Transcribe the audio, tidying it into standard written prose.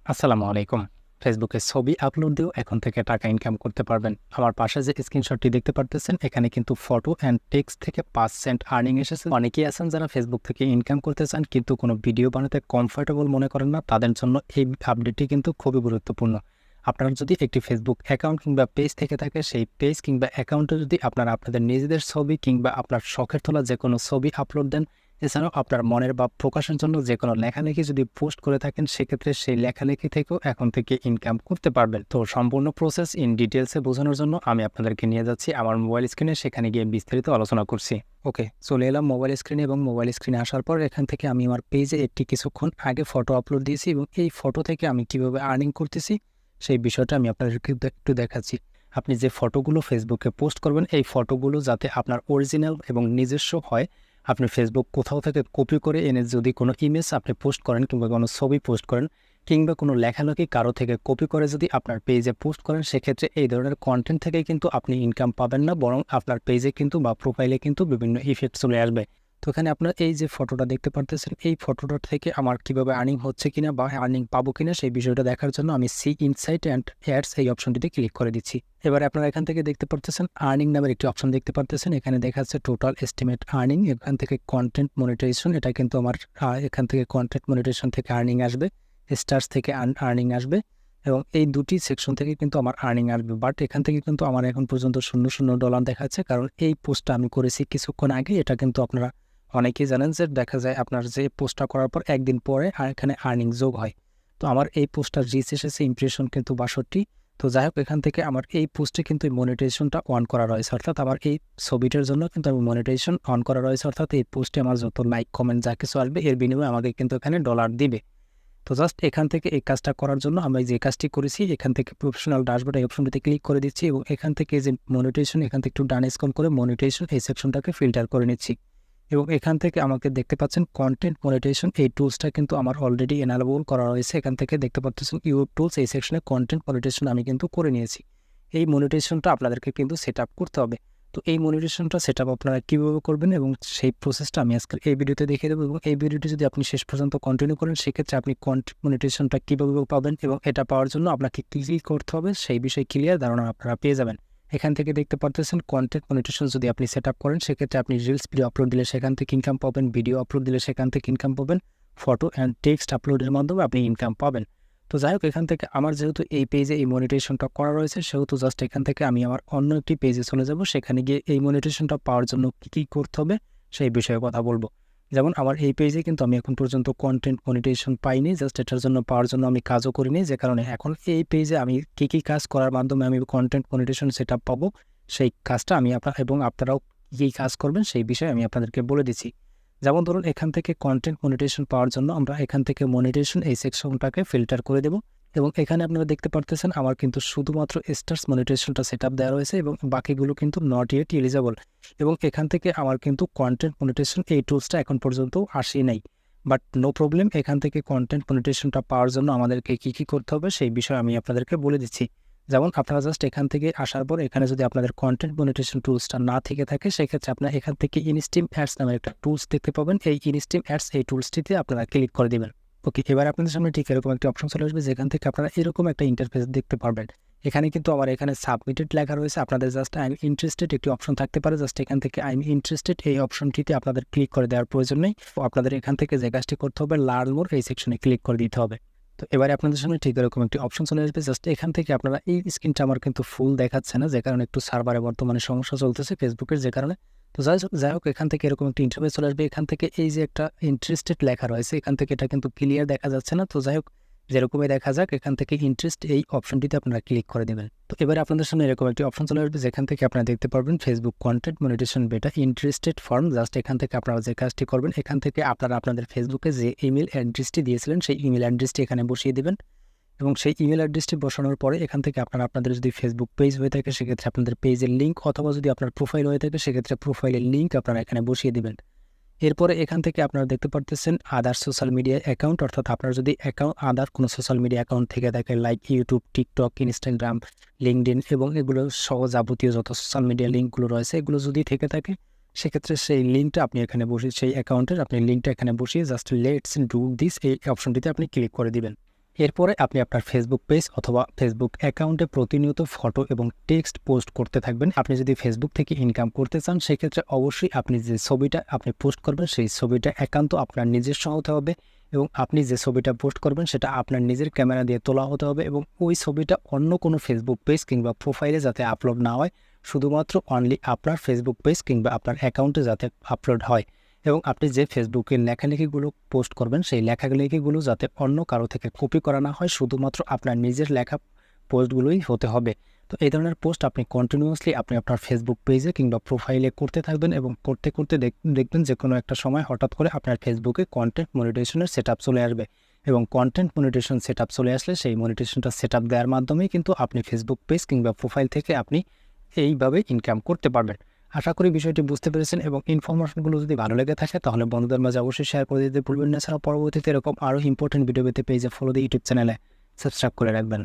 আসসালামু আলাইকুম। ফেসবুকে ছবি আপলোড দিয়েও এখন থেকে টাকা ইনকাম করতে পারবেন। আমার পাশে যে স্ক্রিনশটটি দেখতে পারতেছেন, এখানে কিন্তু ফটো অ্যান্ড টেক্সট থেকে ৫ সেন্ট আর্নিং এসেছে। অনেকেই আছেন যারা ফেসবুক থেকে ইনকাম করতে চান কিন্তু কোনো ভিডিও বানাতে কমফোর্টেবল মনে করেন না, তাদের জন্য এই আপডেটটি কিন্তু খুবই গুরুত্বপূর্ণ। আপনার যদি একটি ফেসবুক অ্যাকাউন্ট কিংবা পেজ থেকে থাকে, সেই পেজ কিংবা অ্যাকাউন্টে যদি আপনারা আপনাদের নিজেদের ছবি কিংবা আপনার শখের তোলা যে কোনো ছবি আপলোড দেন, এছাড়াও আপনার মনের ভাব প্রকাশের জন্য যে কোনো লেখালেখি যদি পোস্ট করে থাকেন, সেক্ষেত্রে সেই লেখালেখি থেকেও এখন থেকে ইনকাম করতে পারবেন। তো সম্পূর্ণ প্রসেস ইন ডিটেলসে বোঝানোর জন্য আমি আপনাদেরকে নিয়ে যাচ্ছি আমার মোবাইল স্ক্রিনে, সেখানে গিয়ে বিস্তারিত আলোচনা করছি। ওকে, চলে এলাম মোবাইল স্ক্রিনে এবং মোবাইল স্ক্রিনে আসার পর এখান থেকে আমি আমার পেজে একটি কিছুক্ষণ আগে ফটো আপলোড দিয়েছি এবং এই ফটো থেকে আমি কিভাবে আর্নিং করতেছি সেই বিষয়টা আমি আপনাদেরকে একটু দেখাচ্ছি। আপনি যে ফটোগুলো ফেসবুকে পোস্ট করবেন, এই ফটোগুলো যাতে আপনার অরিজিনাল এবং নিজস্ব হয়, আপনি ফেসবুক কোথাও থেকে কপি করে এনে যদি কোনো ইমেজ আপনি পোস্ট করেন কিংবা কোনো ছবি পোস্ট করেন কিংবা কোনো লেখালেখি কারো থেকে কপি করে যদি আপনার পেজে পোস্ট করেন, সেক্ষেত্রে এই ধরনের কন্টেন্ট থেকে কিন্তু আপনি ইনকাম পাবেন না, বরং আপনার পেজে কিন্তু বা প্রোফাইলে কিন্তু বিভিন্ন ইফেক্ট চলে আসবে। তো এখানে আপনার এই যে ফটোটা দেখতে পারতেছেন, এই ফটোটা থেকে আমার কিভাবে আর্নিং হচ্ছে কিনা বা আর্নিং পাবো কিনা সেই বিষয়টা দেখার জন্য আমি সি ইনসাইট অ্যান্ড অ্যাডস এই অপশনটিতে ক্লিক করে দিচ্ছি। এবারে আপনারা এখান থেকে দেখতে পারতেছেন আর্নিং নামের একটি অপশন দেখতে পারতেছেন। এখানে দেখা যাচ্ছে টোটাল এস্টিমেট আর্নিং, এখান থেকে কন্টেন্ট মনিটাইজেশন, এটা কিন্তু আমার এখান থেকে কন্টেন্ট মনিটাইজেশন থেকে আর্নিং আসবে, স্টার্স থেকে আর্নিং আসবে এবং এই দুটি সেকশন থেকে কিন্তু আমার আর্নিং আসবে। বাট এখান থেকে কিন্তু আমার এখন পর্যন্ত $0 দেখাচ্ছে, কারণ এই পোস্টটা আমি করেছি কিছুক্ষণ আগে। এটা কিন্তু আপনারা অনেকেই জানেন যে দেখা যায় আপনার যে পোস্টটা করার পর একদিন পরে আর এখানে আর্নিং যোগ হয়। তো আমার এই পোস্টটার রিচ এসেছে ইমপ্রেশন কিন্তু ৬২। তো যাই হোক, এখান থেকে আমার এই পোস্টে কিন্তু মনিটাইজেশনটা অন করা রয়েছে, অর্থাৎ আমার এই ছবিটার জন্য কিন্তু আমি মনিটাইজেশন অন করা রয়েছে, অর্থাৎ এই পোস্টে আমার যত লাইক কমেন্ট যা কিছু আসবে এর বিনিময়ে আমাকে কিন্তু এখানে ডলার দিবে। তো জাস্ট এখান থেকে এই কাজটা করার জন্য আমি যে কাজটি করেছি, এখান থেকে প্রফেশনাল ড্যাশবোর্ড এই অপশনটিতে ক্লিক করে দিচ্ছি এবং এখান থেকে যে মনিটাইজেশন, এখান থেকে একটু ডান স্ক্রল করে মনিটাইজেশন এই সেকশনটাকে ফিল্টার করে নিচ্ছি এবং এখান থেকে আমাকে দেখতে পাচ্ছেন কন্টেন্ট মনিটাইজেশন এই টুলসটা কিন্তু আমার অলরেডি এনাবল করা রয়েছে। এখান থেকে দেখতে পাচ্ছেন ইউটিউব টুলস এই সেকশনে কন্টেন্ট মনিটাইজেশন আমি কিন্তু করে নিয়েছি। এই মনিটাইজেশনটা আপনাদেরকে কিন্তু সেট আপ করতে হবে। তো এই মনিটাইজেশনটা সেট আপ আপনারা কীভাবে করবেন এবং সেই প্রসেসটা আমি আজকে এই ভিডিওতে দেখিয়ে দেবো এবং এই ভিডিওটি যদি আপনি শেষ পর্যন্ত কন্টিনিউ করেন, সেক্ষেত্রে আপনি কন্টেন্ট মনিটাইজেশনটা কীভাবে পাবেন এবং এটা পাওয়ার জন্য আপনাকে কী কী করতে হবে সেই বিষয়ে ক্লিয়ার ধারণা আপনারা পেয়ে যাবেন। এখান থেকে দেখতে পারতেছেন কন্টেন্ট মনিটাইজেশন যদি আপনি সেট আপ করেন, সেক্ষেত্রে আপনি রিলস ভিডিও আপলোড দিলে সেখান থেকে ইনকাম পাবেন, ভিডিও আপলোড দিলে সেখান থেকে ইনকাম পাবেন, ফটো অ্যান্ড টেক্সট আপলোডের মাধ্যমে আপনি ইনকাম পাবেন। তো যাই হোক, এখান থেকে আমার যেহেতু এই পেজে এই মনিটাইজেশনটা করা রয়েছে, সেহেতু জাস্ট এখান থেকে আমি আমার অন্য একটি পেজে চলে যাব, সেখানে গিয়ে এই মনিটাইজেশনটা পাওয়ার জন্য কী কী করতে হবে সেই বিষয়ে কথা বলবো। যেমন আমার এই পেজে কিন্তু আমি এখন পর্যন্ত কন্টেন্ট মনিটাইজেশন পাইনি, জাস্ট এটার জন্য পাওয়ার জন্য আমি কাজও করিনি, যে কারণে এখন এই পেজে আমি কী কী কাজ করার মাধ্যমে আমি কন্টেন্ট মনিটাইজেশন সেট আপ পাবো সেই কাজটা আমি এবং আপনারাও কী কাজ করবেন সেই বিষয়ে আমি আপনাদেরকে বলে দিচ্ছি। যেমন ধরুন, এখান থেকে কন্টেন্ট মনিটাইজেশন পাওয়ার জন্য আমরা এখান থেকে মনিটাইজেশন এই সেকশনটাকে ফিল্টার করে দেব এবং এখানে আপনারা দেখতে পারতেছেন আমার কিন্তু শুধুমাত্র স্টার্স মনিটাইজেশনটা সেট আপ দেওয়া রয়েছে এবং বাকিগুলো কিন্তু নট ইয়েট এলিজেবল এবং এখান থেকে আমার কিন্তু কন্টেন্ট মনিটাইজেশন এই টুলসটা এখন পর্যন্ত আসে নাই। বাট নো প্রবলেম, এখান থেকে কন্টেন্ট মনিটাইজেশনটা পাওয়ার জন্য আমাদেরকে কী কী করতে হবে সেই বিষয়ে আমি আপনাদেরকে বলে দিচ্ছি। যেমন আপনারা জাস্ট এখান থেকে আসার পর এখানে যদি আপনাদের কন্টেন্ট মনিটাইজেশন টুলসটা না থেকে থাকে, সেক্ষেত্রে আপনারা এখান থেকে ইনস্টিম অ্যাডস নামের একটা টুলস দেখতে পাবেন। এই ইনস্টিম অ্যাডস এই টুলসটিতে আপনারা ক্লিক করে দেবেন। ওকে, এবার আপনাদের সামনে ঠিক এরকম একটা অপশন চলে আসবে, যেখান থেকে আপনারা এরকম একটা ইন্টারফেস দেখতে পারবেন। এখানে কিন্তু আমার এখানে সাবমিটেড লেখা রয়েছে, আপনাদের জাস্ট আই এম ইন্টারেস্টেড একটি অপশন থাকতে পারে, জাস্ট এখান থেকে আই এম ইন্টারেস্টেড এই অপশনটিতে আপনাদের ক্লিক করে দেওয়ার প্রয়োজন নেই। আপনাদের এখান থেকে যে কাজটি করতে হবে, লার্ন মোর এই সেকশনে ক্লিক করে দিতে হবে। তো এবারে আপনাদের সামনে ঠিক এরকম একটি অপশন চলে আসবে, জাস্ট এখান থেকে আপনারা এই স্ক্রিনটা আমার কিন্তু ফুল দেখাচ্ছে না, যে কারণে একটু সার্ভারে বর্তমানে সমস্যা চলতেছে ফেসবুকের, যে কারণে। তো যাই হোক, এখান থেকে এরকম একটি ইন্টারফেস চলে আসবে। এখান থেকে এই যে একটা ইন্টারেস্টেড লেখা রয়েছে, এখান থেকে এটা কিন্তু ক্লিয়ার দেখা যাচ্ছে না। তো যাই হোক, যেরকমই দেখা যাক, এখান থেকে ইন্টারেস্ট এই অপশনটিতে আপনারা ক্লিক করে দেবেন। তো এবারে আপনাদের সামনে এরকম একটি অপশন চলে আসবে, যেখান থেকে আপনারা দেখতে পারবেন ফেসবুক কন্টেন্ট মনিটাইজেশন বেটা ইন্টারেস্টেড ফর্ম। জাস্ট এখান থেকে আপনারা যে কাজটি করবেন, এখান থেকে আপনারা আপনাদের ফেসবুকে যে ইমেল অ্যাড্রেসটি দিয়েছিলেন সেই ইমেল অ্যাড্রেসটি এখানে বসিয়ে দেবেন এবং সেই ইমেল অ্যাড্রেসটি বসানোর পরে এখান থেকে আপনারা আপনাদের যদি ফেসবুক পেজ হয়ে থাকে, সেক্ষেত্রে আপনাদের পেজের লিঙ্ক, অথবা যদি আপনার প্রোফাইল হয়ে থাকে, সেক্ষেত্রে প্রোফাইলের লিঙ্ক আপনারা এখানে বসিয়ে দেবেন। এরপরে এখান থেকে আপনারা দেখতে পারতেছেন আদার সোশ্যাল মিডিয়া অ্যাকাউন্ট, অর্থাৎ আপনার যদি আদার কোনো সোশ্যাল মিডিয়া অ্যাকাউন্ট থেকে থাকে, like YouTube, TikTok, Instagram, LinkedIn এবং এগুলো সহ যাবতীয় যত সোশ্যাল মিডিয়া লিঙ্কগুলো রয়েছে, এগুলো যদি থেকে থাকে, সেক্ষেত্রে সেই লিঙ্কটা আপনি এখানে বসিয়ে, সেই অ্যাকাউন্টের আপনি লিঙ্কটা এখানে বসিয়ে জাস্ট লেটস ডু দিস এই অপশনটিতে আপনি ক্লিক করে দিবেন। এরপরে আপনি আপনার ফেসবুক পেজ অথবা ফেসবুক অ্যাকাউন্টে প্রতিনিয়ত ফটো এবং টেক্সট পোস্ট করতে থাকবেন। আপনি যদি ফেসবুক থেকে ইনকাম করতে চান সেক্ষেত্রে অবশ্যই আপনি যে ছবিটা আপনি পোস্ট করবেন সেই ছবিটা একান্ত আপনার নিজস্ব হতে হবে এবং আপনি যে ছবিটা পোস্ট করবেন সেটা আপনার নিজের ক্যামেরা দিয়ে তোলা হতে হবে এবং ওই ছবিটা অন্য কোনো ফেসবুক পেজ কিংবা প্রোফাইলে যাতে আপলোড না হয়, শুধুমাত্র অনলি আপনার ফেসবুক পেজ কিংবা আপনার অ্যাকাউন্টে যাতে আপলোড হয়। এবং আপনি যে ফেসবুকের লেখালেখিগুলো পোস্ট করবেন সেই লেখালেখিগুলো যাতে অন্য কারো থেকে কপি করা না হয়, শুধুমাত্র আপনার নিজের লেখা পোস্টগুলোই হতে হবে। তো এই ধরনের পোস্ট আপনি কন্টিনিউয়াসলি আপনি আপনার ফেসবুক পেজে কিংবা প্রোফাইলে করতে থাকবেন এবং করতে করতে দেখবেন যে কোনো একটা সময় হঠাৎ করে আপনার ফেসবুকে কন্টেন্ট মনিটাইজেশনের সেটআপ চলে আসবে এবং কন্টেন্ট মনিটাইজেশন সেটআপ চলে আসলে সেই মনিটাইজেশনটা সেটআপ দেওয়ার মাধ্যমেই কিন্তু আপনি ফেসবুক পেজ কিংবা প্রোফাইল থেকে আপনি এইভাবে ইনকাম করতে পারবেন। আশা করি বিষয়টি বুঝতে পেরেছেন এবং ইনফরমেশনগুলো যদি ভালো লেগে থাকে তাহলে বন্ধুদের মাঝে অবশ্যই শেয়ার করে দিতে ভুলবেন না। এছাড়াও পরবর্তীতে এরকম আরও ইম্পর্টেন্ট ভিডিও পেতে পেজে ফলো দিয়ে ইউটিউব চ্যানেলে সাবস্ক্রাইব করে রাখবেন।